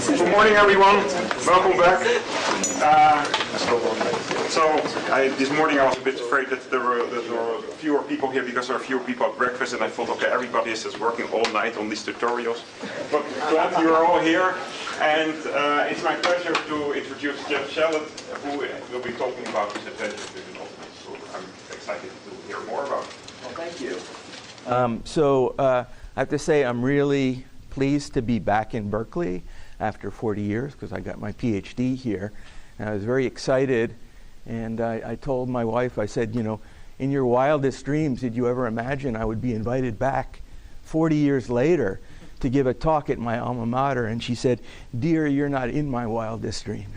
Good morning, everyone. Welcome back. This morning I was a bit afraid that there were fewer people here because there are fewer people at breakfast, and I thought, okay, everybody is just working all night on these tutorials. But glad you are all here, and it's my pleasure to introduce Shallit, who will be talking about this adventure with an automata. So I'm excited to hear more about it. Well, thank you. I have to say I'm really pleased to be back in Berkeley after 40 years because I got my PhD here. And I was very excited, and I told my wife, I said, you know, in your wildest dreams, did you ever imagine I would be invited back 40 years later to give a talk at my alma mater? And she said, dear, you're not in my wildest dreams.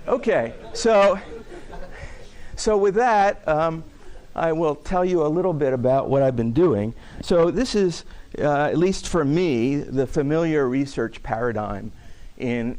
Okay, so with that, I will tell you a little bit about what I've been doing. So this is, at least for me, the familiar research paradigm in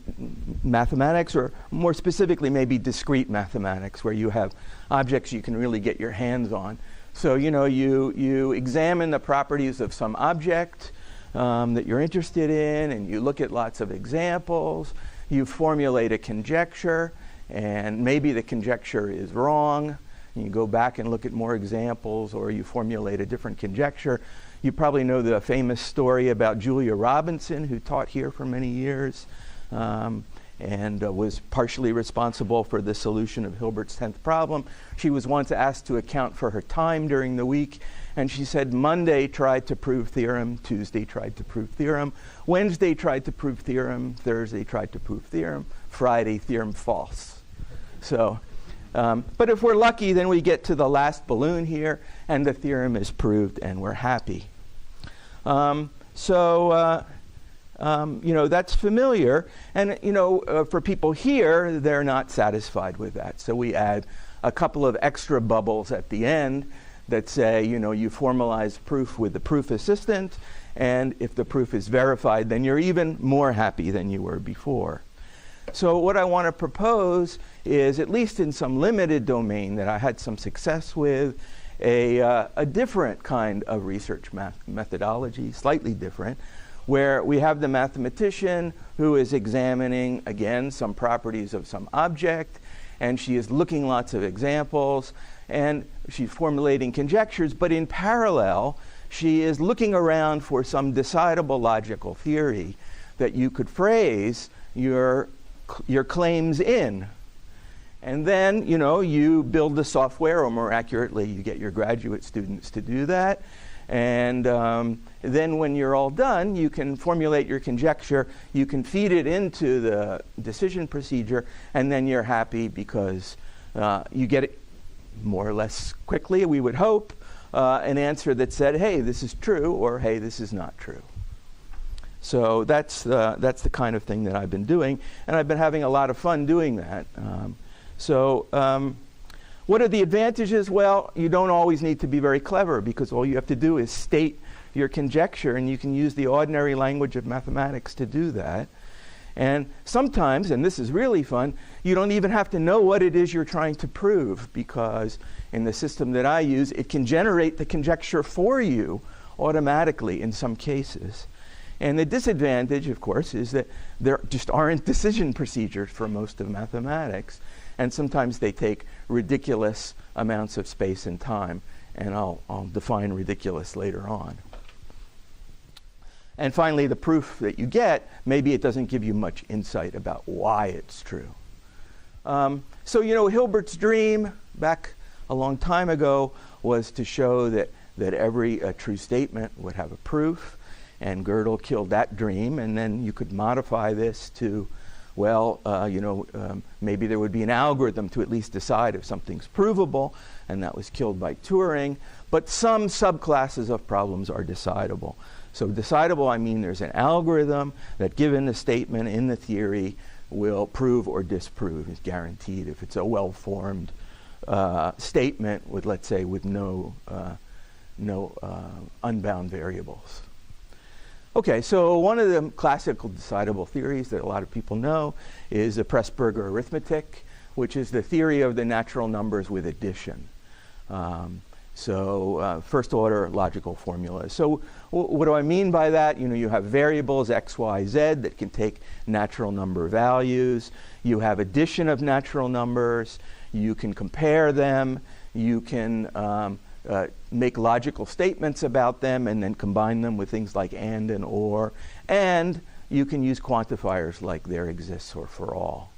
mathematics, or more specifically maybe discrete mathematics, where you have objects you can really get your hands on. So you examine the properties of some object that you're interested in, and you look at lots of examples. You formulate a conjecture, and maybe the conjecture is wrong. You go back and look at more examples, or you formulate a different conjecture. You probably know the famous story about Julia Robinson, who taught here for many years and was partially responsible for the solution of Hilbert's 10th problem. She was once asked to account for her time during the week, and she said Monday tried to prove theorem, Tuesday tried to prove theorem, Wednesday tried to prove theorem, Thursday tried to prove theorem, Friday theorem false. So. But if we're lucky, then we get to the last balloon here, and the theorem is proved, and we're happy. That's familiar. And, for people here, they're not satisfied with that. So we add a couple of extra bubbles at the end that say, you formalize proof with the proof assistant, and if the proof is verified, then you're even more happy than you were before. So what I want to propose is, at least in some limited domain that I had some success with, a different kind of research methodology, slightly different, where we have the mathematician who is examining, again, some properties of some object, and she is looking lots of examples, and she's formulating conjectures, but in parallel, she is looking around for some decidable logical theory that you could phrase your claims in. And then, you build the software, or more accurately, you get your graduate students to do that. And then when you're all done, you can formulate your conjecture, you can feed it into the decision procedure, and then you're happy because you get it more or less quickly, we would hope, an answer that said, hey, this is true, or hey, this is not true. So that's the kind of thing that I've been doing, and I've been having a lot of fun doing that. What are the advantages? Well, you don't always need to be very clever, because all you have to do is state your conjecture, and you can use the ordinary language of mathematics to do that. And sometimes, and this is really fun, you don't even have to know what it is you're trying to prove, because in the system that I use, it can generate the conjecture for you automatically in some cases. And the disadvantage, of course, is that there just aren't decision procedures for most of mathematics. And sometimes they take ridiculous amounts of space and time. And I'll define ridiculous later on. And finally, the proof that you get, maybe it doesn't give you much insight about why it's true. Hilbert's dream back a long time ago was to show that every true statement would have a proof. And Gödel killed that dream, and then you could modify this to, maybe there would be an algorithm to at least decide if something's provable, and that was killed by Turing. But some subclasses of problems are decidable. So decidable, I mean there's an algorithm that, given the statement in the theory, will prove or disprove. It's guaranteed if it's a well-formed statement with, let's say, with no unbound variables. Okay, so one of the classical decidable theories that a lot of people know is the Presburger arithmetic, which is the theory of the natural numbers with addition. So first order logical formulas. So what do I mean by that? You know, you have variables x, y, z that can take natural number values. You have addition of natural numbers. You can compare them. You can make logical statements about them and then combine them with things like and or. And you can use quantifiers like there exists or for all.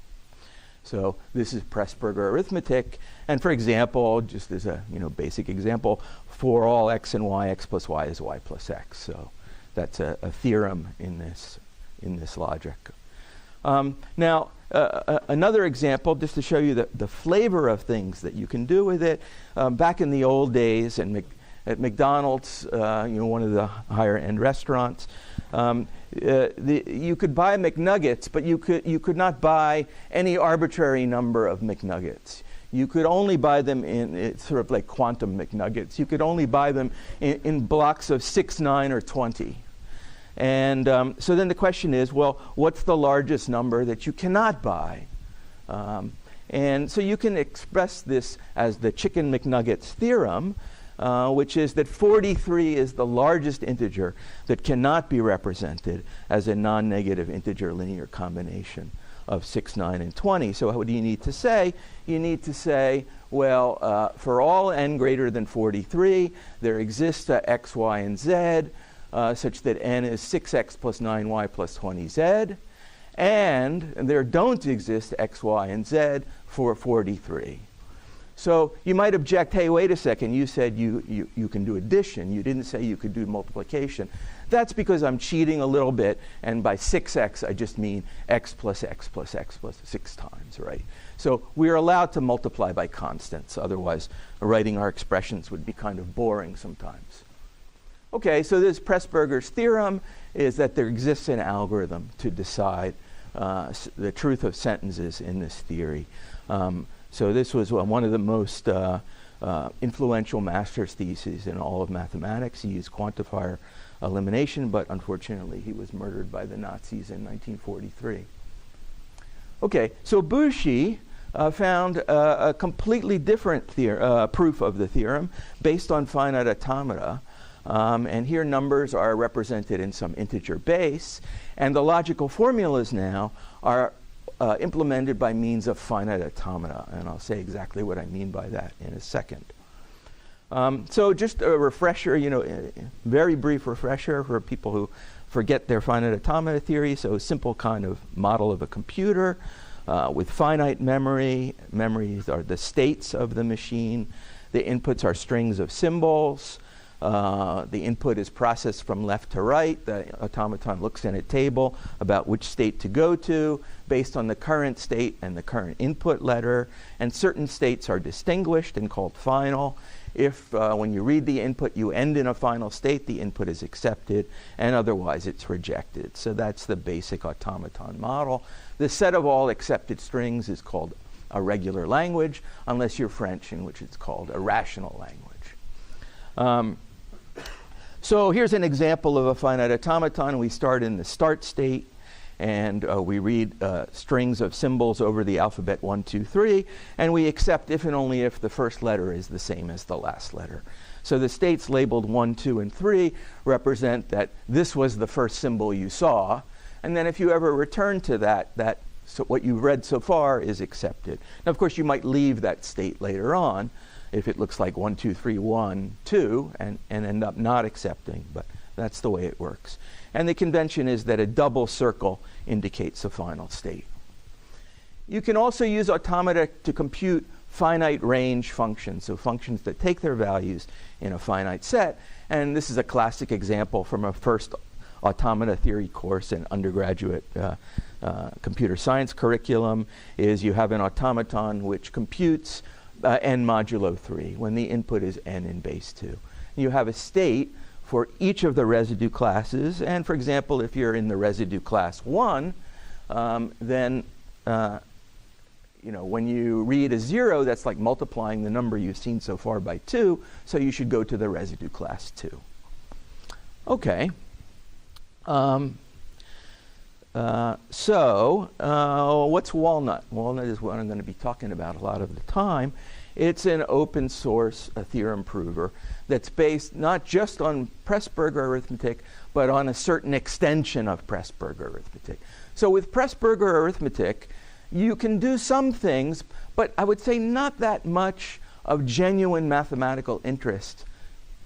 So this is Presburger arithmetic. And for example, just as a basic example, for all x and y, x plus y is y plus x. So that's a theorem in this logic. Now, another example, just to show you the flavor of things that you can do with it. Back in the old days, at McDonald's, one of the higher end restaurants, you could buy McNuggets, but you could not buy any arbitrary number of McNuggets. You could only buy them it's sort of like quantum McNuggets. You could only buy them in blocks of 6, 9, or 20. And so then the question is, well, what's the largest number that you cannot buy? And so you can express this as the Chicken McNuggets theorem, which is that 43 is the largest integer that cannot be represented as a non-negative integer linear combination of 6, 9, and 20. So what do you need to say? You need to say, well, for all n greater than 43, there exists x, y, and z, such that n is 6x plus 9y plus 20z, and there don't exist x, y, and z for 43. So you might object, hey, wait a second, you said you can do addition. You didn't say you could do multiplication. That's because I'm cheating a little bit, and by 6x, I just mean x plus x plus x plus 6 times, right? So we're allowed to multiply by constants. Otherwise, writing our expressions would be kind of boring sometimes. Okay, so this Presburger's theorem is that there exists an algorithm to decide the truth of sentences in this theory. So this was one of the most influential master's theses in all of mathematics. He used quantifier elimination, but unfortunately he was murdered by the Nazis in 1943. Okay, so Buchi found a completely different proof of the theorem based on finite automata. And here numbers are represented in some integer base, and the logical formulas now are implemented by means of finite automata, and I'll say exactly what I mean by that in a second. So just a refresher, very brief refresher for people who forget their finite automata theory. So a simple kind of model of a computer with finite memory. Memories are the states of the machine. The inputs are strings of symbols. The input is processed from left to right. The automaton looks in a table about which state to go to based on the current state and the current input letter. And certain states are distinguished and called final. If when you read the input you end in a final state, the input is accepted, and otherwise it's rejected. So that's the basic automaton model. The set of all accepted strings is called a regular language, unless you're French, in which it's called a rational language. So here's an example of a finite automaton. We start in the start state, and we read strings of symbols over the alphabet 1, 2, 3, and we accept if and only if the first letter is the same as the last letter. So the states labeled 1, 2, and 3 represent that this was the first symbol you saw, and then if you ever return to that so what you've read so far is accepted. Now, of course, you might leave that state later on, if it looks like 1, 2, 3, 1, 2, and end up not accepting, but that's the way it works. And the convention is that a double circle indicates a final state. You can also use automata to compute finite range functions, so functions that take their values in a finite set. And this is a classic example from a first automata theory course in undergraduate computer science curriculum, is you have an automaton which computes n modulo 3 when the input is n in base 2. You have a state for each of the residue classes, and for example, if you're in the residue class 1, then when you read a 0, that's like multiplying the number you've seen so far by 2, so you should go to the residue class 2. Okay. So what's Walnut? Walnut is what I'm going to be talking about a lot of the time. It's an open source theorem prover that's based not just on Presburger arithmetic, but on a certain extension of Presburger arithmetic. So with Presburger arithmetic, you can do some things, but I would say not that much of genuine mathematical interest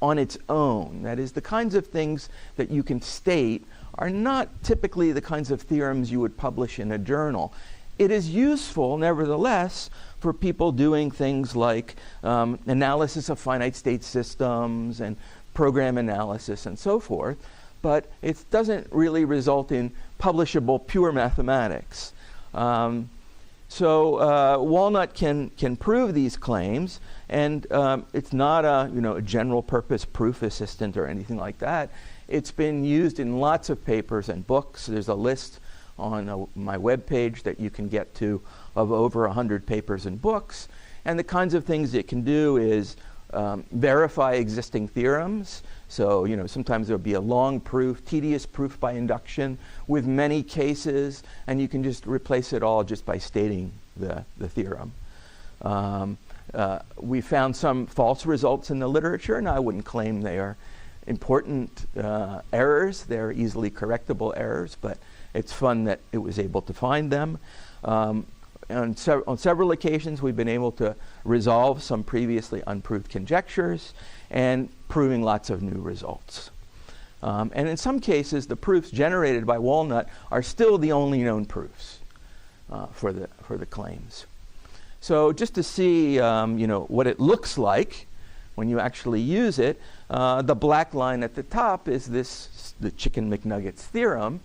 on its own. That is, the kinds of things that you can state are not typically the kinds of theorems you would publish in a journal. It is useful, nevertheless, for people doing things like analysis of finite state systems and program analysis and so forth, but it doesn't really result in publishable pure mathematics. So Walnut can prove these claims, and it's not a general purpose proof assistant or anything like that. It's been used in lots of papers and books. There's a list on my webpage that you can get to of over 100 papers and books. And the kinds of things it can do is verify existing theorems. So, sometimes there'll be a long proof, tedious proof by induction with many cases, and you can just replace it all just by stating the theorem. We found some false results in the literature, and I wouldn't claim they are important errors. They're easily correctable errors, but it's fun that it was able to find them. On several occasions, we've been able to resolve some previously unproved conjectures and proving lots of new results. And in some cases, the proofs generated by Walnut are still the only known proofs for the claims. So just to see what it looks like when you actually use it, the black line at the top is the Chicken McNuggets theorem.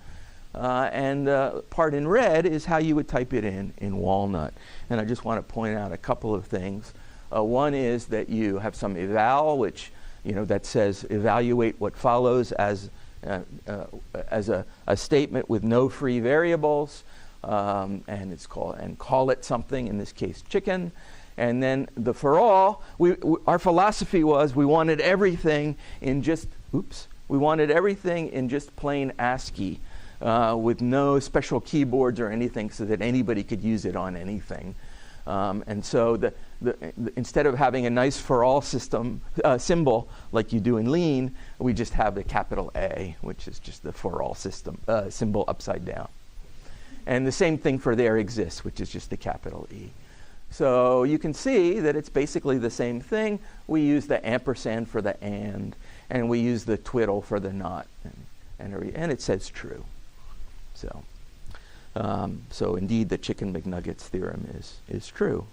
And the part in red is how you would type it in Walnut. And I just want to point out a couple of things. One is that you have some eval, which that says evaluate what follows as a statement with no free variables, and call it something. In this case, chicken. And then the for all. Our philosophy was we wanted everything in just plain ASCII. With no special keyboards or anything so that anybody could use it on anything. And so instead of having a nice for all system symbol like you do in Lean, we just have the capital A, which is just the for all system symbol upside down. And the same thing for there exists, which is just the capital E. So you can see that it's basically the same thing. We use the ampersand for the and we use the twiddle for the not, and it says true. So indeed, the Chicken McNuggets theorem is true.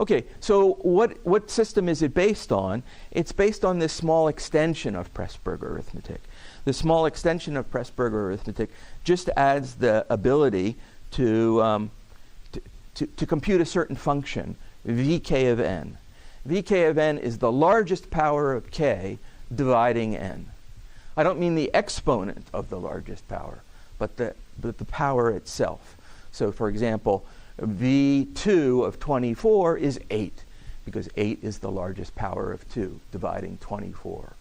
Okay, so what system is it based on? It's based on this small extension of Presburger arithmetic. The small extension of Presburger arithmetic just adds the ability to compute a certain function, vk of n. Vk of n is the largest power of k dividing n. I don't mean the exponent of the largest power, but the power itself. So for example, V2 of 24 is 8, because 8 is the largest power of 2, dividing 24.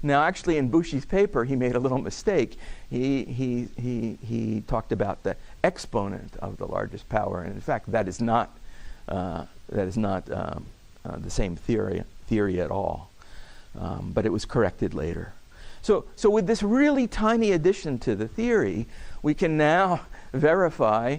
Now actually in Buchi's paper, he made a little mistake. He talked about the exponent of the largest power, and in fact that is not the same theory at all. But it was corrected later. So with this really tiny addition to the theory, we can now verify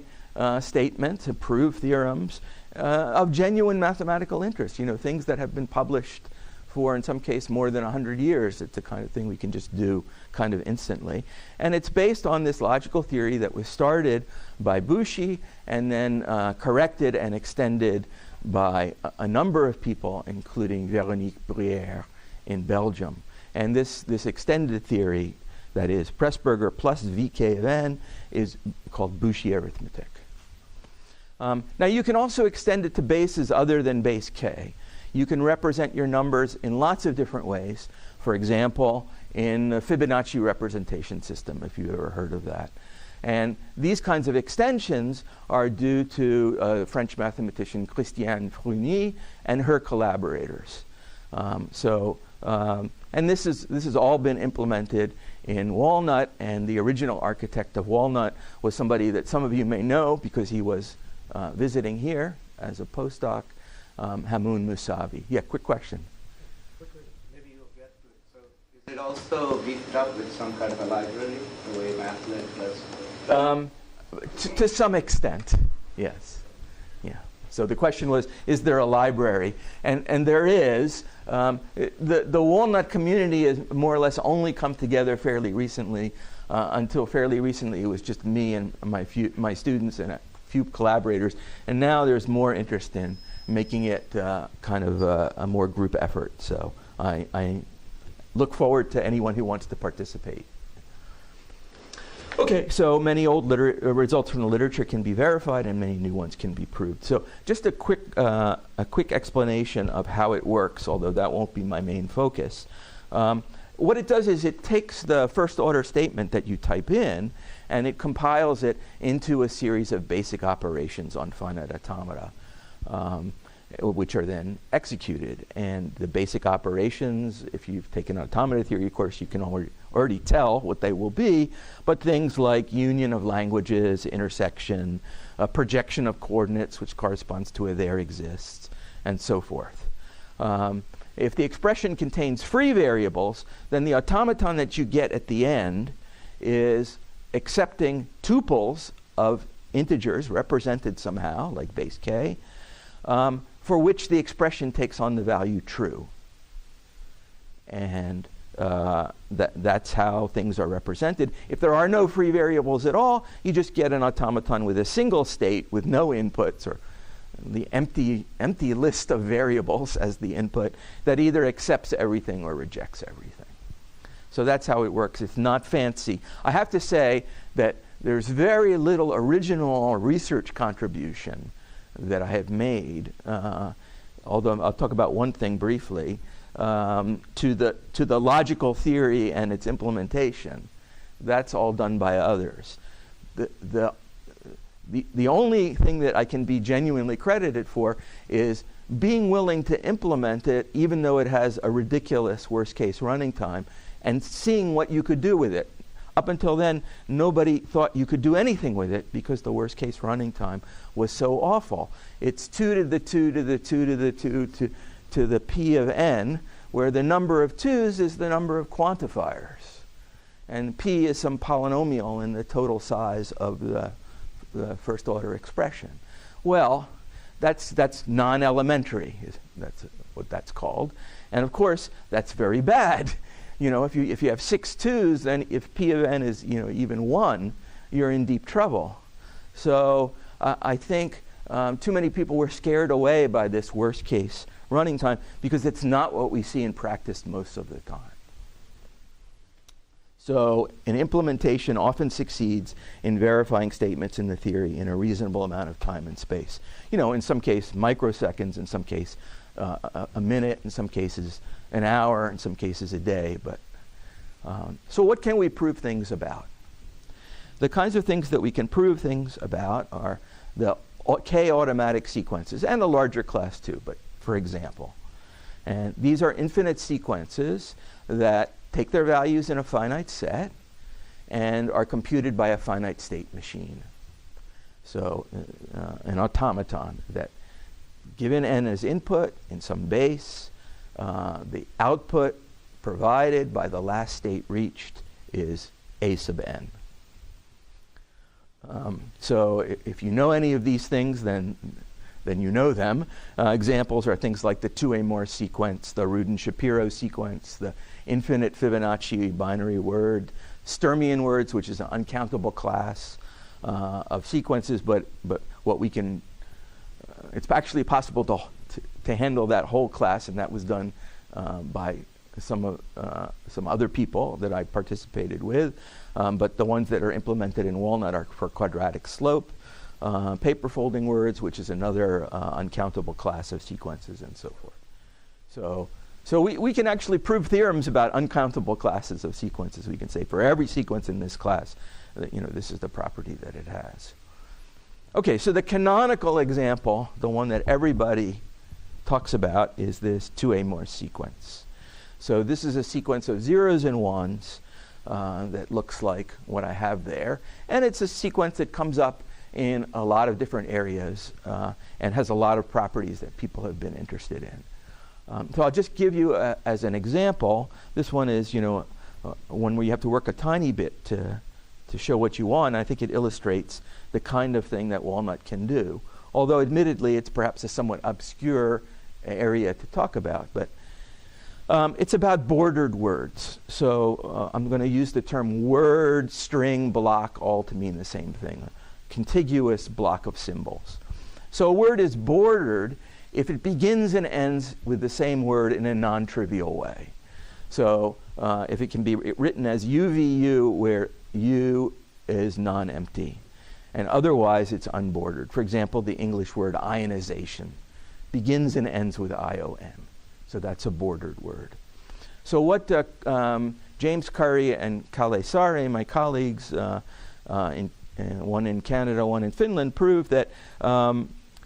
statements and prove theorems of genuine mathematical interest, things that have been published for, in some case, more than 100 years. It's the kind of thing we can just do kind of instantly. And it's based on this logical theory that was started by Buchi and then corrected and extended by a number of people, including Véronique Bruyère in Belgium. And this extended theory, that is Presburger plus Vk of n, is called Buchi arithmetic. Now you can also extend it to bases other than base k. You can represent your numbers in lots of different ways. For example, in the Fibonacci representation system, if you've ever heard of that. And these kinds of extensions are due to French mathematician Christiane Fruny and her collaborators. And this has all been implemented in Walnut, and the original architect of Walnut was somebody that some of you may know because he was visiting here as a postdoc, Hamoun Mousavi. Yeah, quick question. Quickly, maybe you'll get to it. So is it also beefed up with some kind of a library, the way MathNet plus? To some extent, yes. Yeah. So the question was, is there a library? And there is. The Walnut community has more or less only come together fairly recently. Until fairly recently, it was just me and my students and a few collaborators. And now there's more interest in making it kind of a more group effort. So I look forward to anyone who wants to participate. Okay, so many old results from the literature can be verified and many new ones can be proved. So just a quick explanation of how it works, although that won't be my main focus. What it does is it takes the first order statement that you type in and it compiles it into a series of basic operations on finite automata, which are then executed. And the basic operations, if you've taken an automata theory course, you can already tell what they will be, but things like union of languages, intersection, projection of coordinates, which corresponds to a there exists, and so forth. If the expression contains free variables, then the automaton that you get at the end is accepting tuples of integers represented somehow, like base k, for which the expression takes on the value true. And that's how things are represented. If there are no free variables at all, you just get an automaton with a single state with no inputs, or the empty list of variables as the input that either accepts everything or rejects everything. So that's how it works. It's not fancy. I have to say that there's very little original research contribution that I have made, although I'll talk about one thing briefly, to the logical theory and its implementation. That's all done by others. The only thing that I can be genuinely credited for is being willing to implement it even though it has a ridiculous worst case running time and seeing what you could do with it. Up until then, nobody thought you could do anything with it because the worst case running time was so awful. It's 2 to the 2 to the 2 to the 2 to the p of n, where the number of 2's is the number of quantifiers. And p is some polynomial in the total size of the first order expression. Well, that's non-elementary. That's what that's called. And of course, that's very bad. You know, if you have 6 2's, then if p of n is even 1, you're in deep trouble. So I think too many people were scared away by this worst case running time because it's not what we see in practice most of the time. So an implementation often succeeds in verifying statements in the theory in a reasonable amount of time and space. In some case microseconds, in some case a minute, in some cases an hour, in some cases a day. But so what can we prove things about? The kinds of things that we can prove things about are the k automatic sequences, and the larger class too, but for example. And these are infinite sequences that take their values in a finite set and are computed by a finite state machine. So an automaton that given n as input in some base, the output provided by the last state reached is a sub n. So if you know any of these things, then you know them. Examples are things like the 2A Morse sequence, the Rudin-Shapiro sequence, the infinite Fibonacci binary word, Sturmian words, which is an uncountable class of sequences, but what we can, it's actually possible to handle that whole class, and that was done by some other people that I participated with, but the ones that are implemented in Walnut are for quadratic slope, paper folding words, which is another uncountable class of sequences, and so forth. So we can actually prove theorems about uncountable classes of sequences. We can say for every sequence in this class, that, this is the property that it has. Okay, so the canonical example, the one that everybody talks about, is this 2A Morse sequence. So this is a sequence of zeros and ones that looks like what I have there. And it's a sequence that comes up in a lot of different areas and has a lot of properties that people have been interested in. So I'll just give you as an example. This one is, one where you have to work a tiny bit to show what you want. I think it illustrates the kind of thing that Walnut can do. Although admittedly it's perhaps a somewhat obscure area to talk about, but it's about bordered words. So I'm going to use the term word, string, block, all to mean the same thing, a contiguous block of symbols. So a word is bordered if it begins and ends with the same word in a non-trivial way. So if it can be written as UVU, where U is non-empty, and otherwise it's unbordered. For example, the English word ionization begins and ends with ION. So that's a bordered word. So what James Curry and Kalle Saari, my colleagues, one in Canada, one in Finland, proved that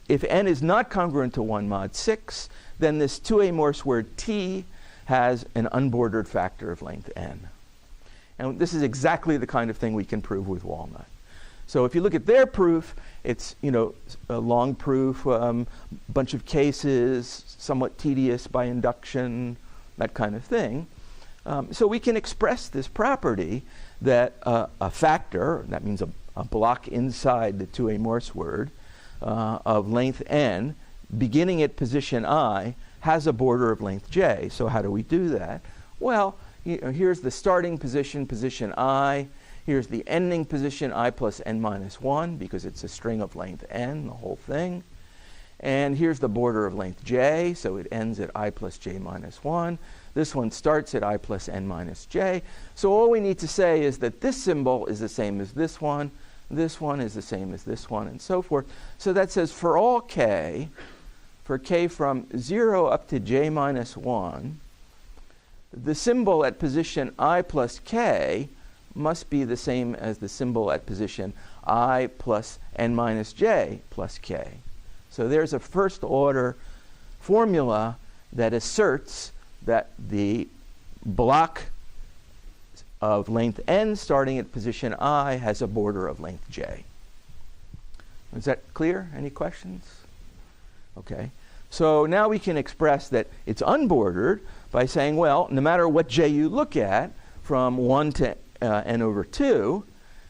if n is not congruent to 1 mod 6, then this 2A Morse word T has an unbordered factor of length n. And this is exactly the kind of thing we can prove with Walnut. So if you look at their proof, it's a long proof, bunch of cases, somewhat tedious by induction, that kind of thing. So we can express this property that a factor, that means a block inside the 2A Morse word, of length n, beginning at position I, has a border of length j. So how do we do that? Well, here's the starting position, position I. Here's the ending position, I plus n minus 1, because it's a string of length n, the whole thing. And here's the border of length j, so it ends at I plus j minus 1. This one starts at I plus n minus j. So all we need to say is that this symbol is the same as this one is the same as this one, and so forth. So that says for all k, for k from 0 up to j minus 1, the symbol at position I plus k must be the same as the symbol at position I plus n minus j plus k. So there's a first order formula that asserts that the block of length n starting at position I has a border of length j. Is that clear? Any questions? Okay. So now we can express that it's unbordered by saying, well, no matter what j you look at, from 1 to n over 2,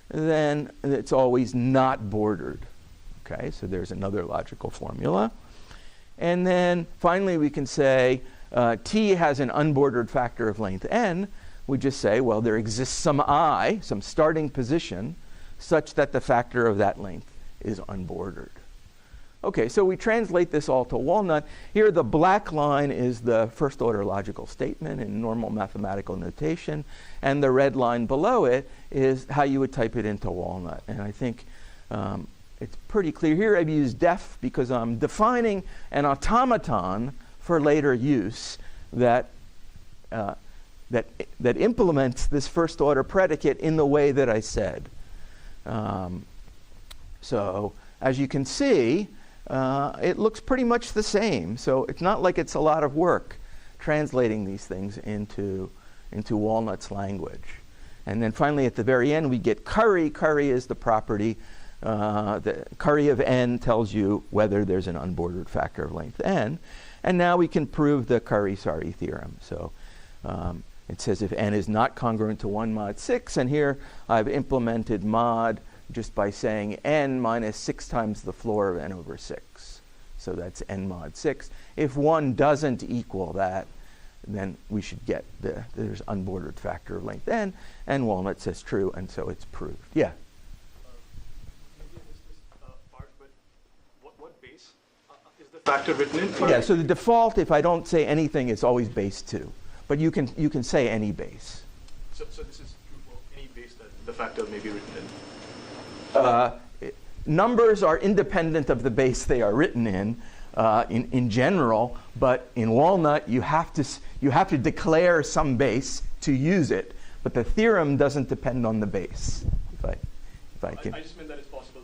then it's always not bordered. Okay, so there's another logical formula. And then finally we can say t has an unbordered factor of length n. We just say, well, there exists some I, some starting position, such that the factor of that length is unbordered. Okay, so we translate this all to Walnut. Here the black line is the first order logical statement in normal mathematical notation, and the red line below it is how you would type it into Walnut. And I think it's pretty clear. Here I've used def because I'm defining an automaton for later use that implements this first order predicate in the way that I said. So as you can see, it looks pretty much the same. So it's not like it's a lot of work translating these things into Walnut's language. And then finally at the very end we get curry. Curry is the property. The curry of n tells you whether there's an unbordered factor of length n. And now we can prove the Curry-Saari theorem. So it says if n is not congruent to 1 mod 6, and here I've implemented mod just by saying n minus 6 times the floor of n over 6. So that's n mod 6. If 1 doesn't equal that, then we should get there's unbordered factor of length n, and Walnut says true, and so it's proved. Yeah? Maybe I missed this part, but what base is the factor written in? Yeah, so the default, if I don't say anything, is always base 2. But you can say any base. So this is true for any base that the factor may be written in? Numbers are independent of the base they are written in general, but in Walnut you have to declare some base to use it, but the theorem doesn't depend on the base. If I can. I just meant that it's possible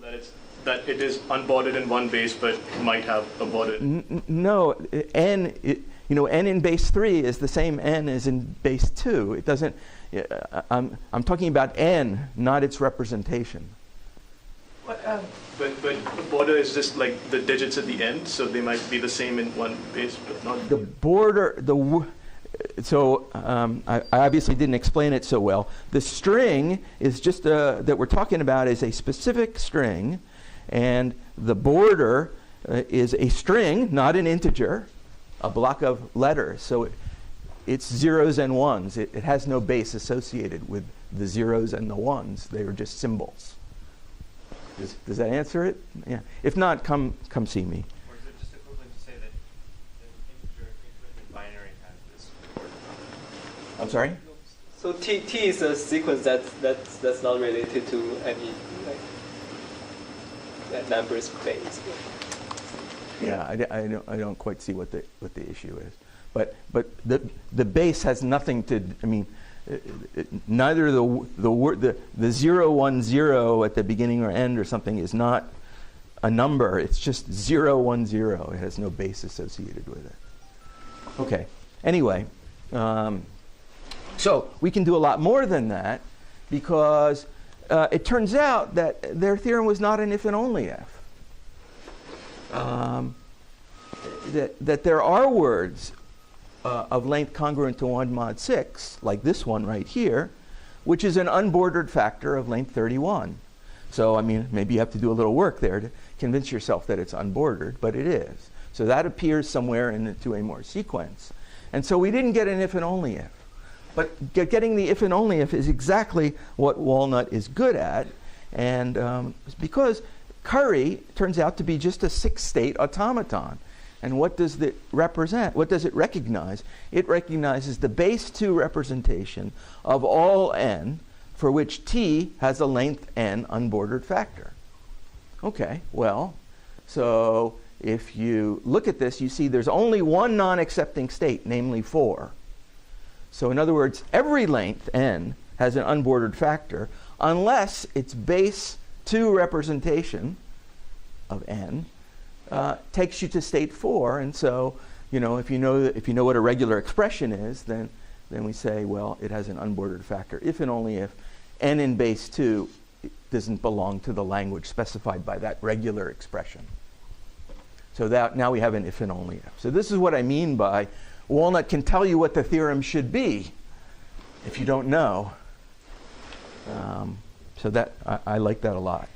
that it is unbordered in one base, but might have a border. No, n in base 3 is the same n as in base 2. It doesn't. I'm talking about n, not its representation. But border is just like the digits at the end, so they might be the same in one base, but not The border, I obviously didn't explain it so well. The string is just that we're talking about is a specific string, and the border is a string, not an integer, a block of letters. So it's zeros and ones. It has no base associated with the zeros and the ones. They are just symbols. Does that answer it? Yeah. If not, come see me. Or is it just equivalent to say that an integer increment binary has this border? I'm sorry? So T is a sequence that's not related to any that number space. Yeah, I don't quite see what the issue is, but the base has nothing to. I mean, neither the 0, 1, 0 at the beginning or end or something is not a number. It's just 0, 1, 0. It has no base associated with it. Okay. Anyway, so we can do a lot more than that because it turns out that their theorem was not an if and only if. That there are words of length congruent to 1 mod 6, like this one right here, which is an unbordered factor of length 31. So, I mean, maybe you have to do a little work there to convince yourself that it's unbordered, but it is. So that appears somewhere into a more sequence. And so we didn't get an if and only if. But getting the if and only if is exactly what Walnut is good at. And because Curry turns out to be just a 6-state automaton. And what does it represent? What does it recognize? It recognizes the base 2 representation of all n for which t has a length n unbordered factor. Okay, well, so if you look at this, you see there's only one non-accepting state, namely 4. So in other words, every length n has an unbordered factor unless its base 2 representation of n takes you to state 4, and so if you know what a regular expression is, then we say, well, it has an unbordered factor if and only if n in base 2 doesn't belong to the language specified by that regular expression. So that now we have an if and only if. So this is what I mean by Walnut can tell you what the theorem should be if you don't know. So that I like that a lot.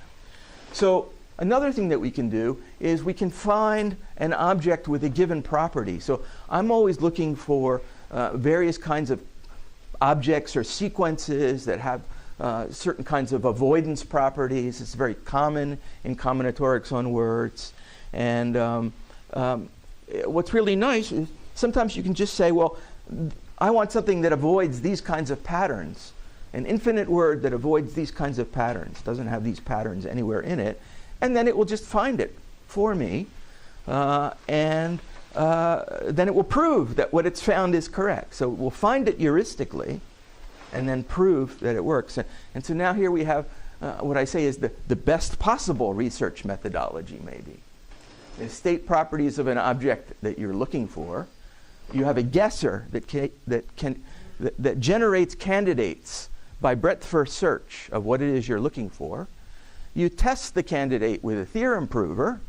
So another thing that we can do is we can find an object with a given property. So I'm always looking for various kinds of objects or sequences that have certain kinds of avoidance properties. It's very common in combinatorics on words. And what's really nice is sometimes you can just say, well, I want something that avoids these kinds of patterns. An infinite word that avoids these kinds of patterns, doesn't have these patterns anywhere in it, and then it will just find it for me, and then it will prove that what it's found is correct. So it will find it heuristically, and then prove that it works. And so now here we have what I say is the best possible research methodology, maybe. The state properties of an object that you're looking for. You have a guesser that generates candidates by breadth first search of what it is you're looking for. You test the candidate with a theorem prover,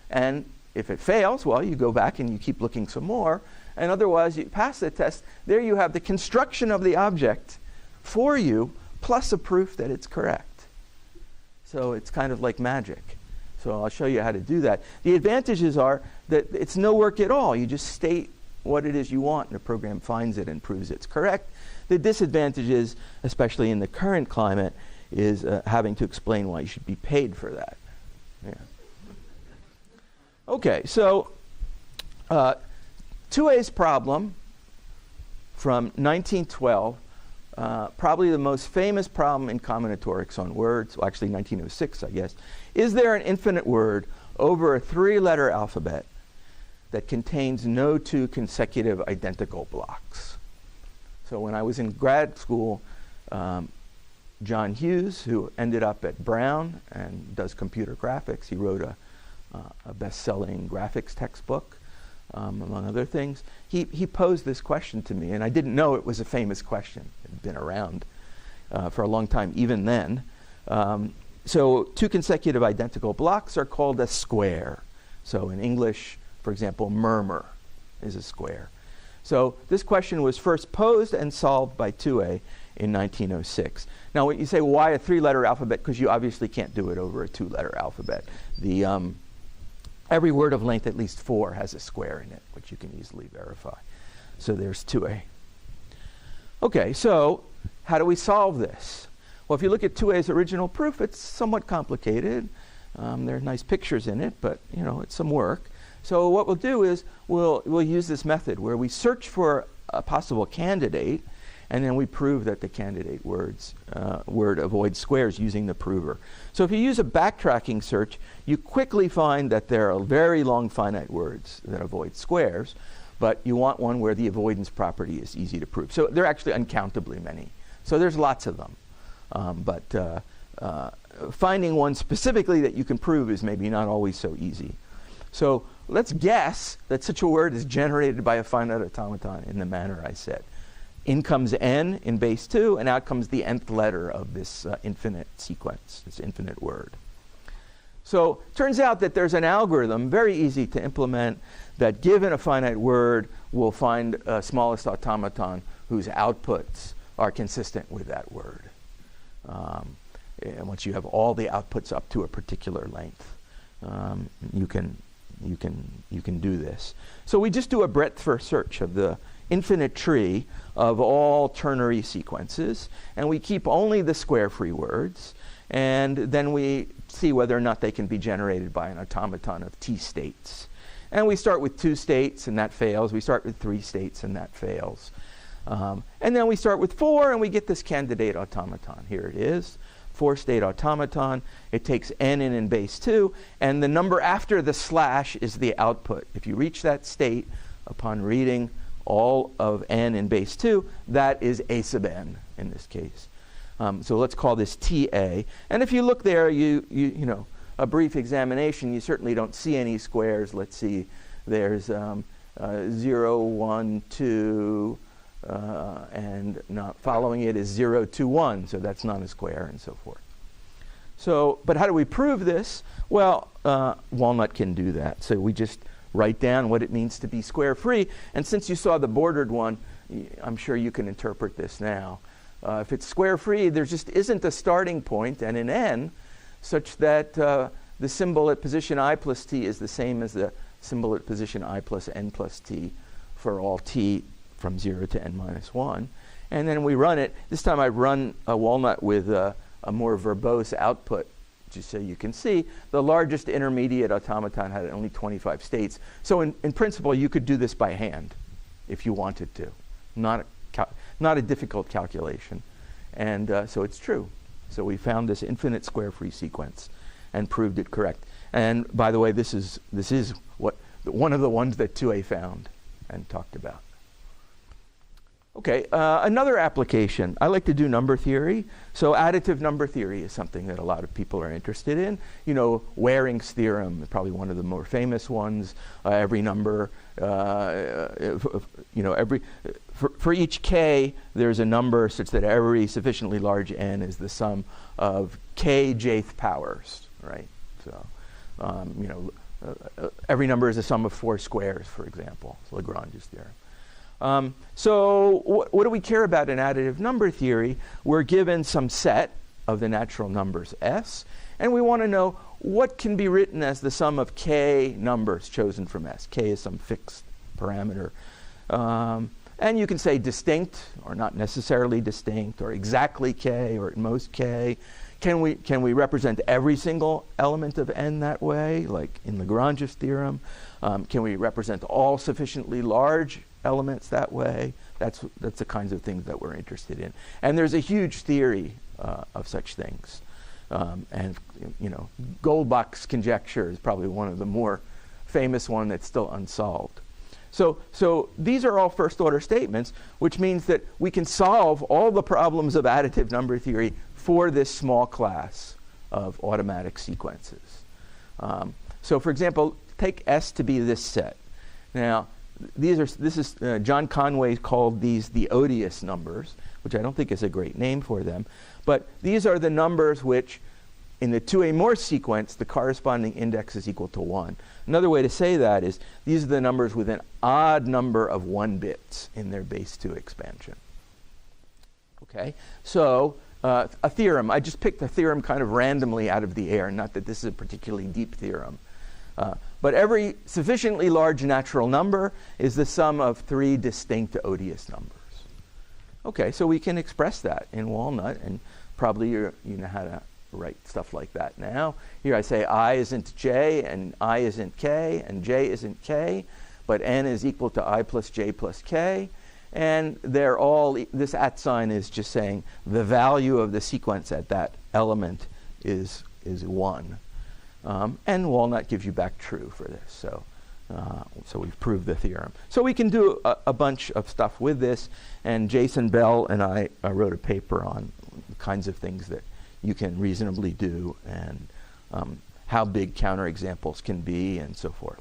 and if it fails, well, you go back and you keep looking some more, and otherwise you pass the test. There you have the construction of the object for you, plus a proof that it's correct. So it's kind of like magic. So I'll show you how to do that. The advantages are that it's no work at all. You just state what it is you want, and the program finds it and proves it's correct. The disadvantages, especially in the current climate, is having to explain why you should be paid for that. Yeah. Okay, so 2A's problem from 1912, probably the most famous problem in combinatorics on words, well, actually 1906, I guess. Is there an infinite word over a 3-letter alphabet that contains no 2 consecutive identical blocks? So when I was in grad school, John Hughes, who ended up at Brown and does computer graphics, he wrote a best-selling graphics textbook, among other things. He posed this question to me, and I didn't know it was a famous question. It had been around for a long time, even then. So two consecutive identical blocks are called a square. So in English, for example, murmur is a square. So this question was first posed and solved by 2A in 1906. Now, you say, why a 3-letter alphabet? Because you obviously can't do it over a 2-letter alphabet. Every word of length at least 4 has a square in it, which you can easily verify. So there's 2A. Okay, so how do we solve this? Well, if you look at 2A's original proof, it's somewhat complicated. There are nice pictures in it, but it's some work. So what we'll do is we'll use this method where we search for a possible candidate, and then we prove that the candidate word avoids squares using the prover. So if you use a backtracking search, you quickly find that there are very long finite words that avoid squares, but you want one where the avoidance property is easy to prove. So there are actually uncountably many. So there's lots of them. But finding one specifically that you can prove is maybe not always so easy. So let's guess that such a word is generated by a finite automaton in the manner I said. In comes n in base 2, and out comes the nth letter of this infinite sequence, this infinite word. So it turns out that there's an algorithm, very easy to implement, that given a finite word, will find a smallest automaton whose outputs are consistent with that word. And once you have all the outputs up to a particular length, you can do this. So we just do a breadth first search of the infinite tree of all ternary sequences, and we keep only the square-free words, and then we see whether or not they can be generated by an automaton of t states. And we start with 2 states, and that fails. We start with 3 states, and that fails. And then we start with 4, and we get this candidate automaton. Here it is, 4-state automaton. It takes n in base 2, and the number after the slash is the output. If you reach that state upon reading all of n in base 2, that is a sub n in this case. So let's call this TA. And if you look there, you know, a brief examination, you certainly don't see any squares. Let's see, there's 0, 1, 2, and not following it is 0, 2, 1, so that's not a square, and so forth. So, but how do we prove this? Well, Walnut can do that. So we just write down what it means to be square-free, and since you saw the bordered one, I'm sure you can interpret this now. If it's square-free, there just isn't a starting point and an n such that the symbol at position I plus t is the same as the symbol at position I plus n plus t for all t from 0 to n minus 1. And then we run it. This time I run a Walnut with a more verbose output, just so you can see. The largest intermediate automaton had only 25 states. So in principle, you could do this by hand if you wanted to. Not a difficult calculation. And so it's true. So we found this infinite square-free sequence and proved it correct. And by the way, this is one of the ones that 2A found and talked about. Okay, another application. I like to do number theory. So additive number theory is something that a lot of people are interested in. You know, Waring's theorem is probably one of the more famous ones. Every number, for each k, there's a number such that every sufficiently large n is the sum of k jth powers, right? So, every number is the sum of 4 squares, for example. It's Lagrange's theorem. So what do we care about in additive number theory? We're given some set of the natural numbers S, and we want to know what can be written as the sum of k numbers chosen from S. K is some fixed parameter. And you can say distinct, or not necessarily distinct, or exactly k, or at most k. Can we represent every single element of n that way, like in Lagrange's theorem? Can we represent all sufficiently large elements that way? That's the kinds of things that we're interested in. And there's a huge theory of such things. And Goldbach's conjecture is probably one of the more famous one that's still unsolved. So these are all first order statements, which means that we can solve all the problems of additive number theory for this small class of automatic sequences. So for example, take S to be this set. Now, John Conway called these the odious numbers, which I don't think is a great name for them. But these are the numbers which in the 2A Morse sequence, the corresponding index is equal to 1. Another way to say that is these are the numbers with an odd number of 1 bits in their base 2 expansion. Okay, so a theorem. I just picked a theorem kind of randomly out of the air, not that this is a particularly deep theorem. But every sufficiently large natural number is the sum of 3 distinct odious numbers. Okay, so we can express that in Walnut, and probably you know how to write stuff like that now. Here I say I isn't j, and I isn't k, and j isn't k, but n is equal to I plus j plus k. And they're all, this @ sign is just saying the value of the sequence at that element is 1. And Walnut gives you back true for this. So we've proved the theorem. So we can do a bunch of stuff with this. And Jason Bell and I wrote a paper on the kinds of things that you can reasonably do and how big counterexamples can be and so forth.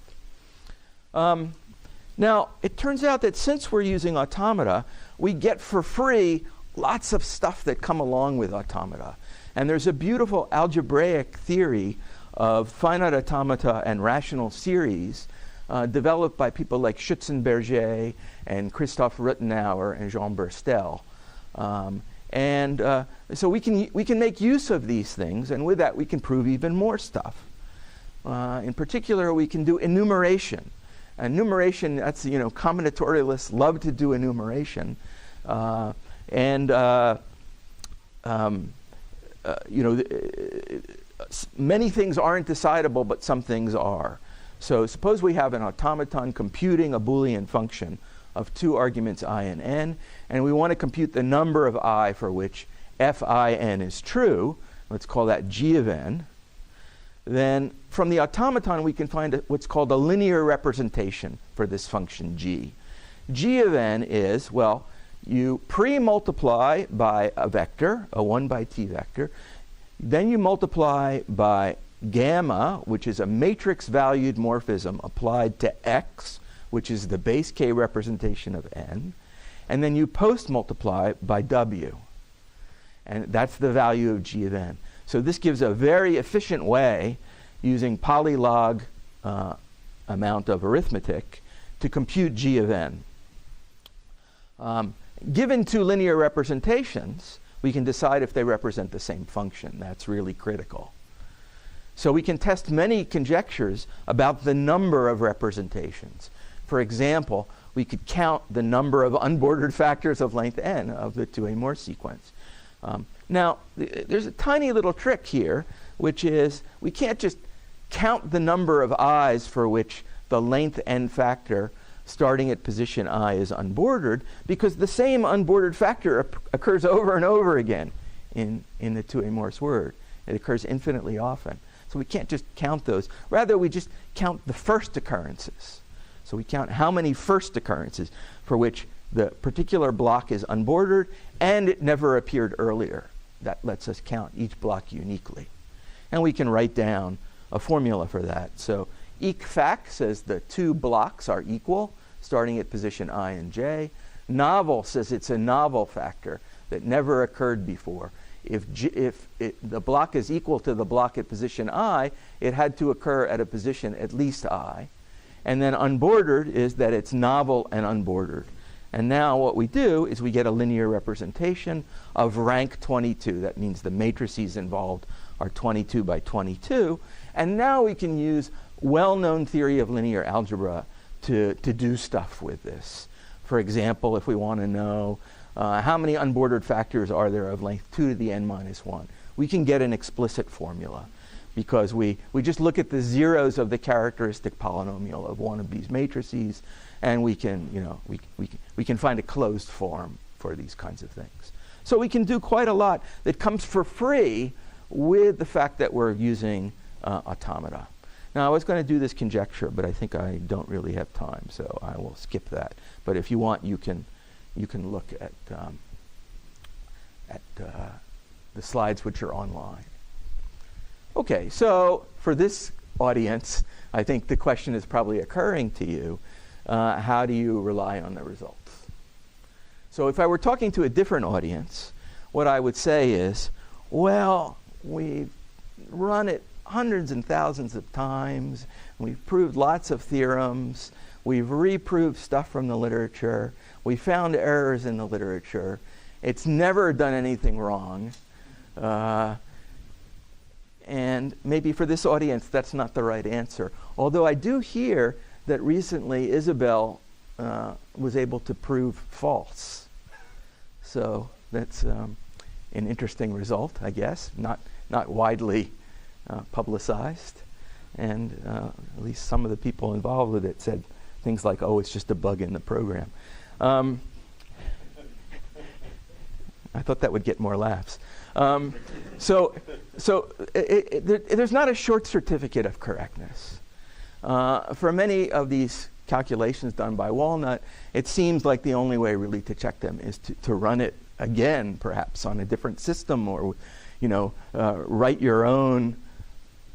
Now, it turns out that since we're using automata, we get for free lots of stuff that come along with automata. And there's a beautiful algebraic theory of finite automata and rational series developed by people like Schützenberger and Christoph Ruttenauer and Jean Burstel. So we can make use of these things, and with that we can prove even more stuff. In particular, we can do enumeration. Enumeration, that's, you know, combinatorialists love to do enumeration. Many things aren't decidable, but some things are. So suppose we have an automaton computing a Boolean function of 2 arguments I and n, and we want to compute the number of I for which fin is true. Let's call that g of n. Then from the automaton we can find what's called a linear representation for this function g. G of n is, well, you pre-multiply by a vector, a 1 by t vector. Then you multiply by gamma, which is a matrix-valued morphism applied to x, which is the base k representation of n. And then you post-multiply by w. And that's the value of g of n. So this gives a very efficient way, using polylog amount of arithmetic, to compute g of n. Given 2 linear representations, we can decide if they represent the same function. That's really critical. So we can test many conjectures about the number of representations. For example, we could count the number of unbordered factors of length n of the 2A Morse sequence. Now, there's a tiny little trick here, which is we can't just count the number of i's for which the length n factor starting at position I is unbordered, because the same unbordered factor occurs over and over again in the 2A Morse word. It occurs infinitely often. So we can't just count those. Rather, we just count the first occurrences. So we count how many first occurrences for which the particular block is unbordered and it never appeared earlier. That lets us count each block uniquely. And we can write down a formula for that. So eq_fac says the 2 blocks are equal, starting at position I and j. Novel says it's a novel factor that never occurred before. If the block is equal to the block at position I, it had to occur at a position at least I. And then unbordered is that it's novel and unbordered. And now what we do is we get a linear representation of rank 22. That means the matrices involved are 22 by 22. And now we can use well-known theory of linear algebra to do stuff with this. For example, if we want to know how many unbordered factors are there of length 2 to the n minus 1, we can get an explicit formula, because we just look at the zeros of the characteristic polynomial of one of these matrices, and we can, you know, we can find a closed form for these kinds of things. So we can do quite a lot that comes for free with the fact that we're using automata. Now, I was going to do this conjecture, but I think I don't really have time, so I will skip that. But if you want, you can look at the slides which are online. Okay, so for this audience, I think the question is probably occurring to you, how do you rely on the results? So if I were talking to a different audience, what I would say is, well, we've run it hundreds and thousands of times. We've proved lots of theorems. We've reproved stuff from the literature. We found errors in the literature. It's never done anything wrong. And maybe for this audience, that's not the right answer. Although I do hear that recently Isabelle was able to prove false. So that's an interesting result, I guess, not widely publicized. And at least some of the people involved with it said things like, oh, it's just a bug in the program. I thought that would get more laughs. So there's not a short certificate of correctness. For many of these calculations done by Walnut, it seems like the only way really to check them is to run it again, perhaps on a different system, or write your own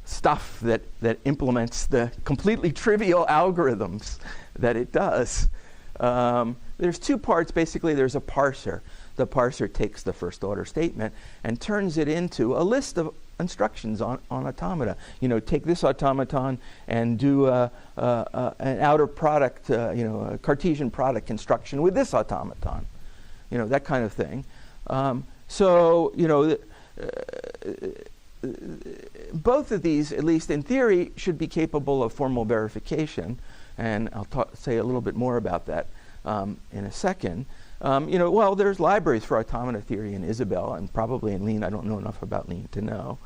stuff that implements the completely trivial algorithms that it does. There's two parts. Basically, there's a parser. The parser takes the first order statement and turns it into a list of instructions on automata. Take this automaton and do an outer product, a Cartesian product construction with this automaton. That kind of thing. Both of these, at least in theory, should be capable of formal verification, and I'll say a little bit more about that in a second. There's libraries for automata theory in Isabelle, and probably in Lean. I don't know enough about Lean to know.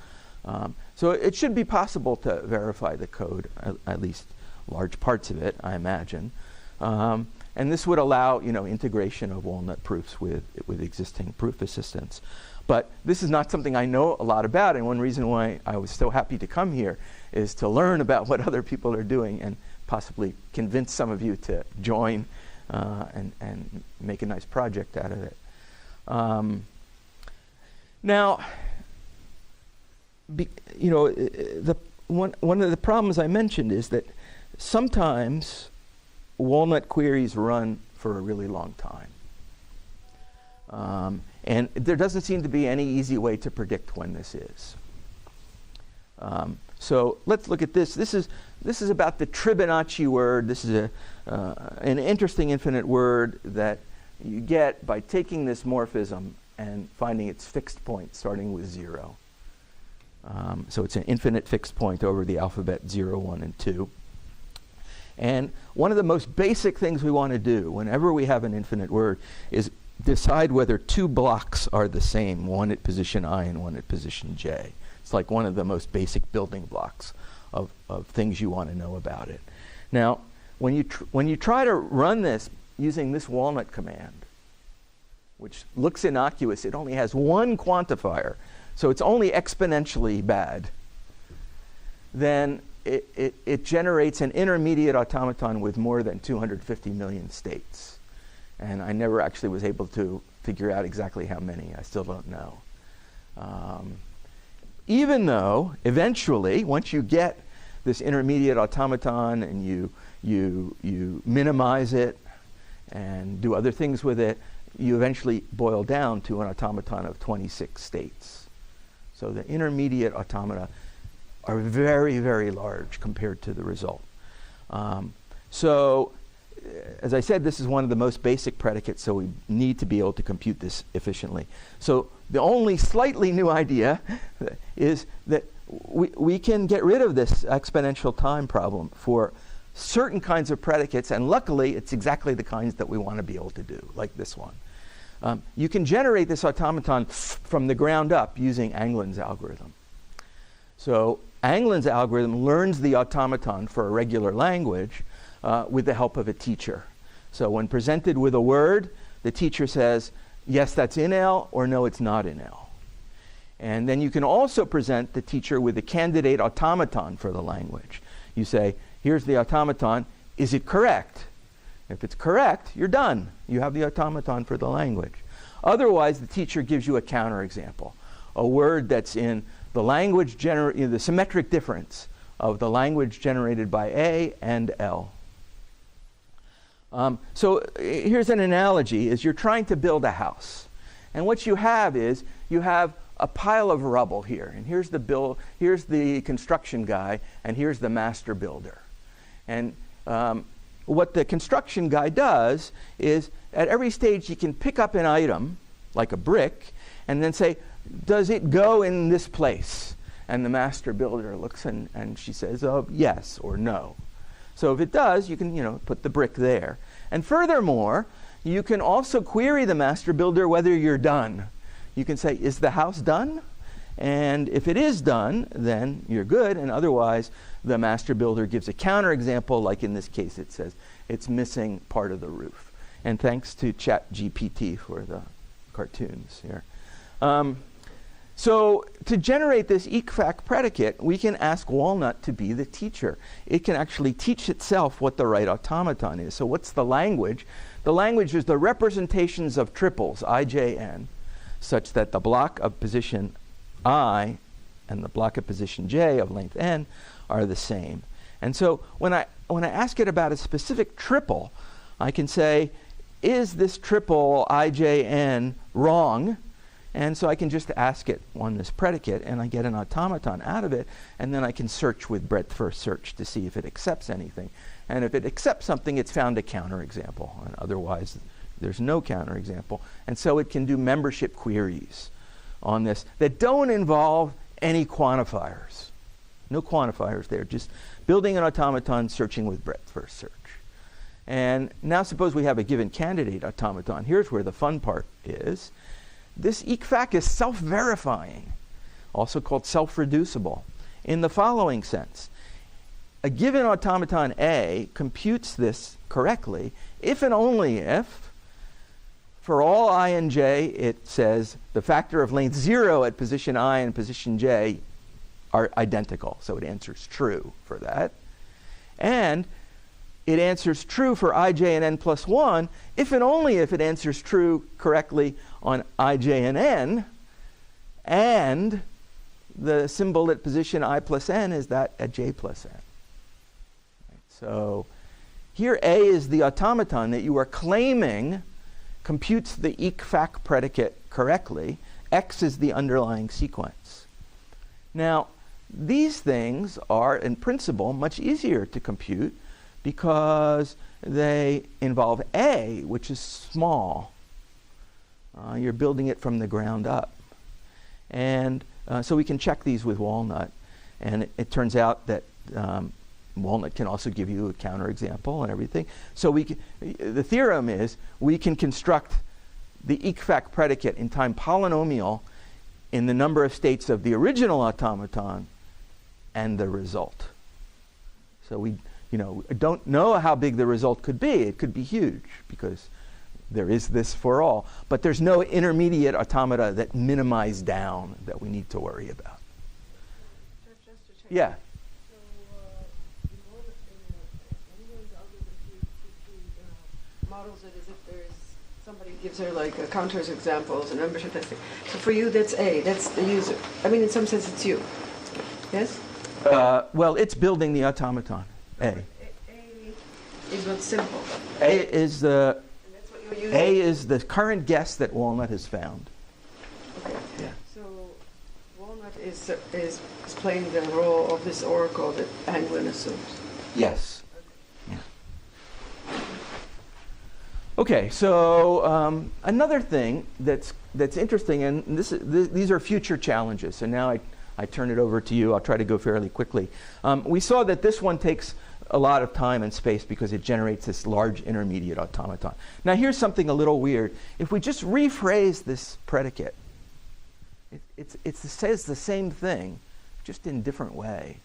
So it should be possible to verify the code, at least large parts of it, I imagine. And this would allow, integration of Walnut proofs with existing proof assistants. But this is not something I know a lot about, and one reason why I was so happy to come here is to learn about what other people are doing and possibly convince some of you to join and make a nice project out of it. Now, one of the problems I mentioned is that sometimes Walnut queries run for a really long time. And there doesn't seem to be any easy way to predict when this is. So let's look at this. This is about the Fibonacci word. This is an interesting infinite word that you get by taking this morphism and finding its fixed point starting with 0. So it's an infinite fixed point over the alphabet 0, 1, and 2. And one of the most basic things we want to do whenever we have an infinite word is decide whether two blocks are the same, one at position I and one at position J. It's like one of the most basic building blocks of things you want to know about it. Now, when you try to run this using this Walnut command, which looks innocuous, it only has one quantifier, so it's only exponentially bad, then it generates an intermediate automaton with more than 250 million states. And I never actually was able to figure out exactly how many. I still don't know. Even though eventually, once you get this intermediate automaton and you minimize it and do other things with it, you eventually boil down to an automaton of 26 states. So the intermediate automata are very, very large compared to the result. As I said, this is one of the most basic predicates, so we need to be able to compute this efficiently. So the only slightly new idea is that we can get rid of this exponential time problem for certain kinds of predicates, and luckily it's exactly the kinds that we want to be able to do, like this one. You can generate this automaton from the ground up using Anglin's algorithm. So Anglin's algorithm learns the automaton for a regular language with the help of a teacher. So when presented with a word, the teacher says, yes, that's in L, or no, it's not in L. And then you can also present the teacher with a candidate automaton for the language. You say, here's the automaton, is it correct? If it's correct, you're done. You have the automaton for the language. Otherwise, the teacher gives you a counterexample, a word that's in the language, the symmetric difference of the language generated by A and L. So here's an analogy, is you're trying to build a house. And what you have is, you have a pile of rubble here, and here's the construction guy, and here's the master builder. And what the construction guy does is, at every stage, he can pick up an item, like a brick, and then say, does it go in this place? And the master builder looks and she says, oh, yes or no. So if it does, you can put the brick there. And furthermore, you can also query the master builder whether you're done. You can say, is the house done? And if it is done, then you're good, and otherwise the master builder gives a counterexample, like in this case it says it's missing part of the roof. And thanks to ChatGPT for the cartoons here. So to generate this eq-fac predicate, we can ask Walnut to be the teacher. It can actually teach itself what the right automaton is. So what's the language? The language is the representations of triples, I, J, N, such that the block of position I and the block of position J of length N are the same. And so when I ask it about a specific triple, I can say, is this triple IJN wrong? And so I can just ask it on this predicate, and I get an automaton out of it, and then I can search with breadth first search to see if it accepts anything. And if it accepts something, it's found a counterexample, and otherwise there's no counterexample. And so it can do membership queries on this that don't involve any quantifiers. No quantifiers there, just building an automaton, searching with breadth first search. And now suppose we have a given candidate automaton. Here's where the fun part is. This eq-fac is self-verifying, also called self-reducible, in the following sense. A given automaton A computes this correctly if and only if, for all I and j, it says the factor of length 0 at position I and position j are identical. So it answers true for that. And it answers true for ij and n plus 1 if and only if it answers true correctly on ij and n, and the symbol at position I plus n is that at j plus n. Right. So here A is the automaton that you are claiming computes the eq-fac predicate correctly. X is the underlying sequence. Now, these things are, in principle, much easier to compute because they involve A, which is small. You're building it from the ground up. And so we can check these with Walnut. And it turns out that Walnut can also give you a counterexample and everything. So the theorem is we can construct the eq-fac predicate in time polynomial in the number of states of the original automaton and the result. So we don't know how big the result could be. It could be huge because there is this for all. But there's no intermediate automata that minimize down that we need to worry about. Just to check. Yeah. So in anyone's algorithm, he models it as if there's somebody gives her like a counters examples and membership testing. So for you, that's A. That's the user. I mean, in some sense, it's you. Yes. Well, it's building the automaton. A. A is what's simple. A is the And that's what you're using. A is the current guess that Walnut has found. Okay. Yeah. So Walnut is playing the role of this oracle that Angwin assumes. Yes. Yeah. Okay. So another thing that's interesting, and these are future challenges. So now I turn it over to you. I'll try to go fairly quickly. We saw that this one takes a lot of time and space because it generates this large intermediate automaton. Now here's something a little weird. If we just rephrase this predicate, it says the same thing, just in a different way.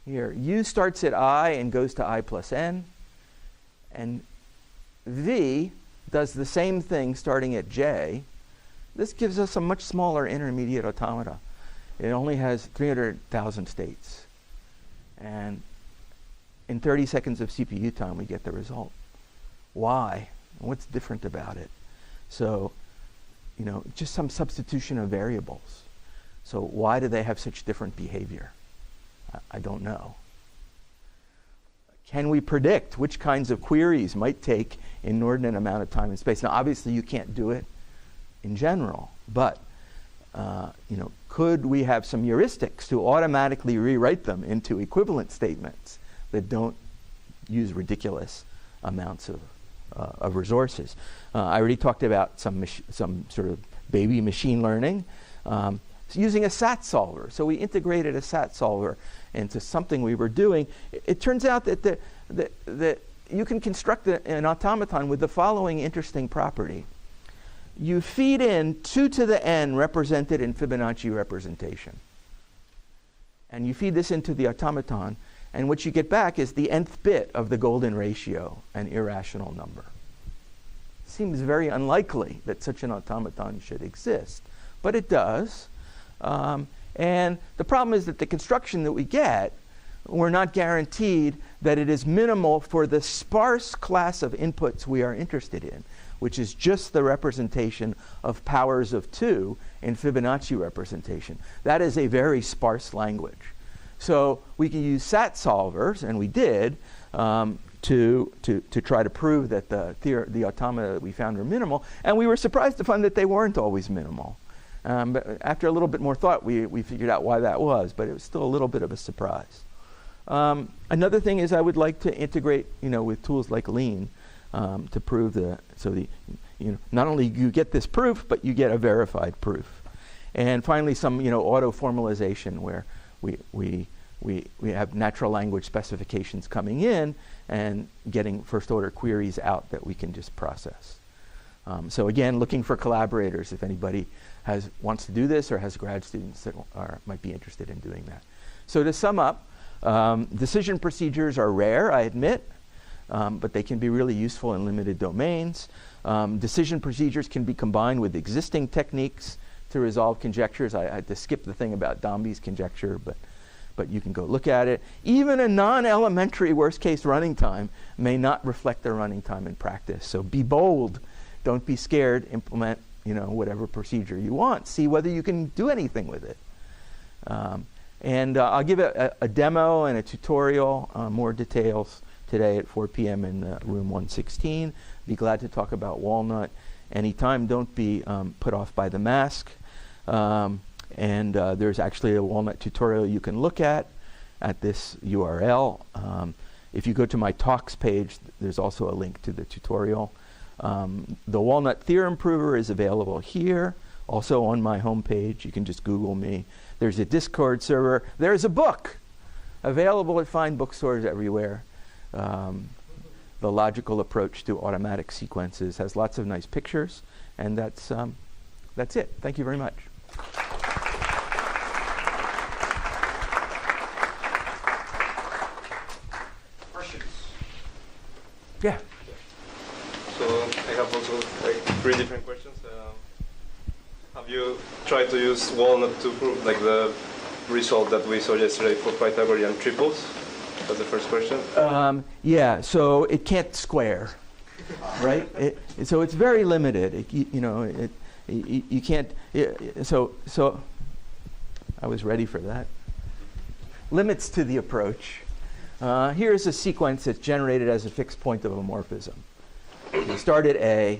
Here, U starts at I and goes to I plus n, and V does the same thing starting at j. This gives us a much smaller intermediate automata. It only has 300,000 states. And in 30 seconds of CPU time, we get the result. Why? What's different about it? So, just some substitution of variables. So why do they have such different behavior? I don't know. Can we predict which kinds of queries might take inordinate amount of time and space? Now, obviously, you can't do it in general, but could we have some heuristics to automatically rewrite them into equivalent statements that don't use ridiculous amounts of resources? I already talked about some sort of baby machine learning. Using a SAT solver. So we integrated a SAT solver into something we were doing. It turns out that that you can construct an automaton with the following interesting property. You feed in 2 to the n represented in Fibonacci representation. And you feed this into the automaton, and what you get back is the nth bit of the golden ratio, an irrational number. Seems very unlikely that such an automaton should exist, but it does. And the problem is that the construction that we get, we're not guaranteed that it is minimal for the sparse class of inputs we are interested in, which is just the representation of powers of 2 in Fibonacci representation. That is a very sparse language. So we can use SAT solvers, and we did, to try to prove that the automata that we found were minimal, and we were surprised to find that they weren't always minimal. But after a little bit more thought, we figured out why that was, but it was still a little bit of a surprise. Another thing is I would like to integrate, with tools like Lean to prove not only you get this proof, but you get a verified proof. And finally, some auto formalization where we have natural language specifications coming in and getting first order queries out that we can just process. So again, looking for collaborators if anybody wants to do this or has grad students that might be interested in doing that. So to sum up, decision procedures are rare, I admit, but they can be really useful in limited domains. Decision procedures can be combined with existing techniques to resolve conjectures. I had to skip the thing about Dombey's conjecture, but you can go look at it. Even a non-elementary worst case running time may not reflect the running time in practice. So be bold. Don't be scared. Implement whatever procedure you want. See whether you can do anything with it. And I'll give a demo and a tutorial, more details today at 4 p.m. in room 116. Be glad to talk about Walnut anytime. Don't be put off by the mask. And there's actually a Walnut tutorial you can look at this URL. If you go to my talks page, there's also a link to the tutorial. The Walnut theorem prover is available here, also on my homepage. You can just Google me. There's a Discord server. There's a book available at fine bookstores everywhere. The Logical Approach to Automatic Sequences has lots of nice pictures, and that's it. Thank you very much. Questions? Yeah. So I have also 3 different questions. Have you tried to use Walnut to prove the result that we saw yesterday for Pythagorean triples? That's the first question. Yeah, so it can't square, right? So it's very limited. You can't. So I was ready for that. Limits to the approach. Here's a sequence that's generated as a fixed point of a morphism. You start at A,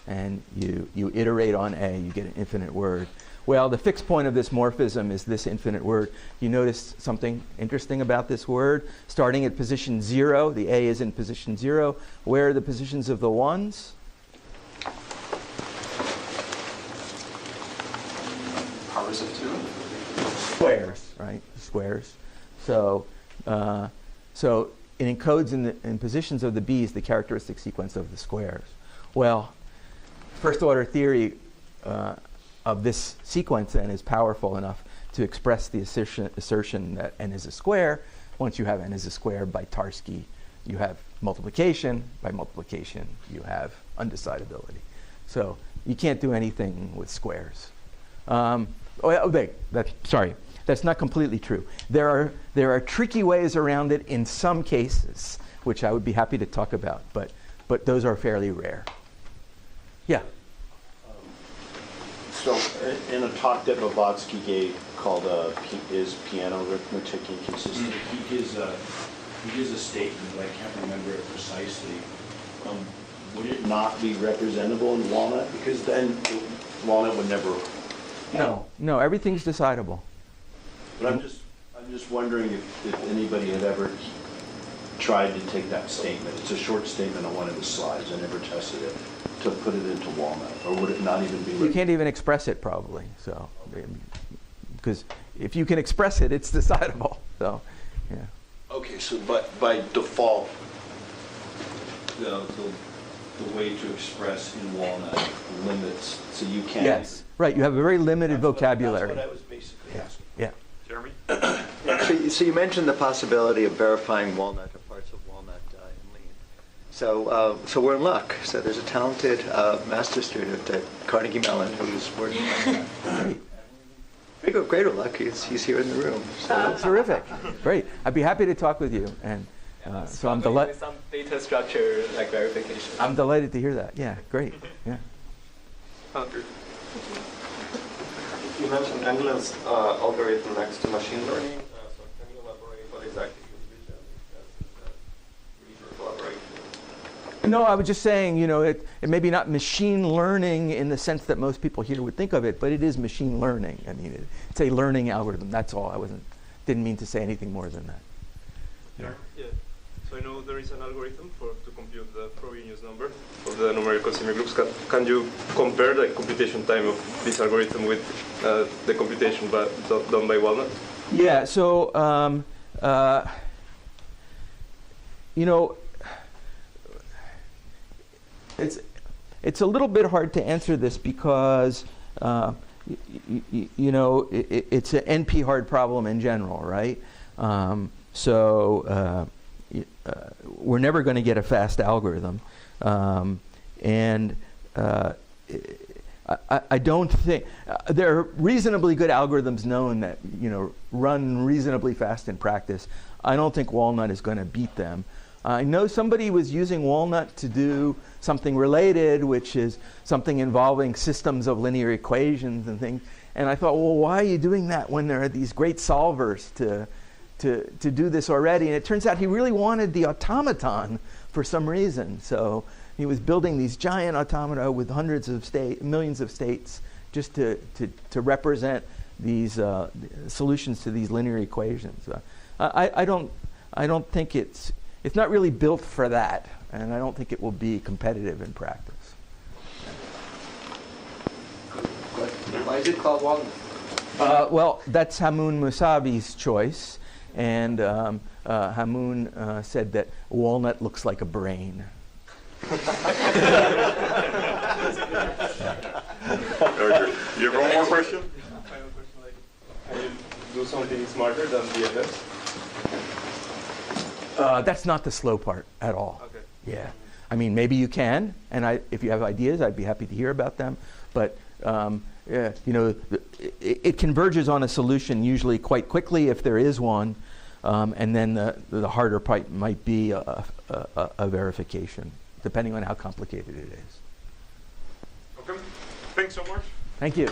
and you iterate on A. You get an infinite word. Well, the fixed point of this morphism is this infinite word. You notice something interesting about this word? Starting at position 0, the A is in position 0. Where are the positions of the 1s? Powers of 2? Squares, right? Squares. So it encodes in positions of the B's the characteristic sequence of the squares. Well, first order theory of this sequence then is powerful enough to express the assertion that n is a square. Once you have n is a square by Tarski, you have multiplication. By multiplication, you have undecidability. So you can't do anything with squares. Sorry, that's not completely true. There are tricky ways around it in some cases, which I would be happy to talk about, but those are fairly rare. Yeah. So in a talk that Blavatsky gave called Is Piano Arithmetic Inconsistent? He gives a statement, but I can't remember it precisely. Would it not be representable in Walnut? Because then Walnut would never No, everything's decidable. But I'm just wondering if anybody had ever tried to take that statement. It's a short statement on one of the slides. I never tested it to put it into Walnut, or would it not even be? You can't even express it probably. So, because if you can express it, it's decidable. So, yeah. Okay, so but by default, the way to express in Walnut limits, so you can't. Yes, right. You have a very limited vocabulary. That's what I was basically asking. Yeah. Jeremy? So you mentioned the possibility of verifying Walnut or parts of Walnut in Lean. So we're in luck. So there's a talented master's student at Carnegie Mellon who's working on that. Greater luck, he's here in the room. So. Terrific. Great. I'd be happy to talk with you. And so I'm delighted. Some data structure like verification. I'm delighted to hear that. Yeah, great. Yeah. You mentioned Engelen's algorithm next to machine learning. So can you elaborate what exactly is vision as collaboration? No, I was just saying, it may be not machine learning in the sense that most people here would think of it, but it is machine learning. I mean, it's a learning algorithm. That's all. Didn't mean to say anything more than that. Yeah. So I know there is an algorithm to compute the Frobenius number of the numerical semigroups. Can you compare the computation time of this algorithm with the computation done by Walnut? Yeah. So, it's a little bit hard to answer this because it's an NP-hard problem in general, right? We're never going to get a fast algorithm, and I don't think there are reasonably good algorithms known that run reasonably fast in practice. I don't think Walnut is going to beat them. I know somebody was using Walnut to do something related, which is something involving systems of linear equations and things. And I thought, well, why are you doing that when there are these great solvers to do this already? And it turns out he really wanted the automaton for some reason. So he was building these giant automata with millions of states just to represent these solutions to these linear equations. I don't think it's not really built for that, and I don't think it will be competitive in practice. Why is it called Walnut? Well, that's Hamoun Mousavi's choice, and Hamoun said that walnut looks like a brain. Very good. You have one more question? Final question, can you do something smarter than DFS? That's not the slow part at all. Okay. Yeah. I mean, maybe you can, and if you have ideas, I'd be happy to hear about them. But it converges on a solution usually quite quickly if there is one, and then the harder part might be a verification, depending on how complicated it is. Okay. Thanks so much. Thank you.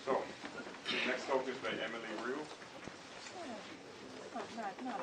So, next talk is by Emily Rue. Not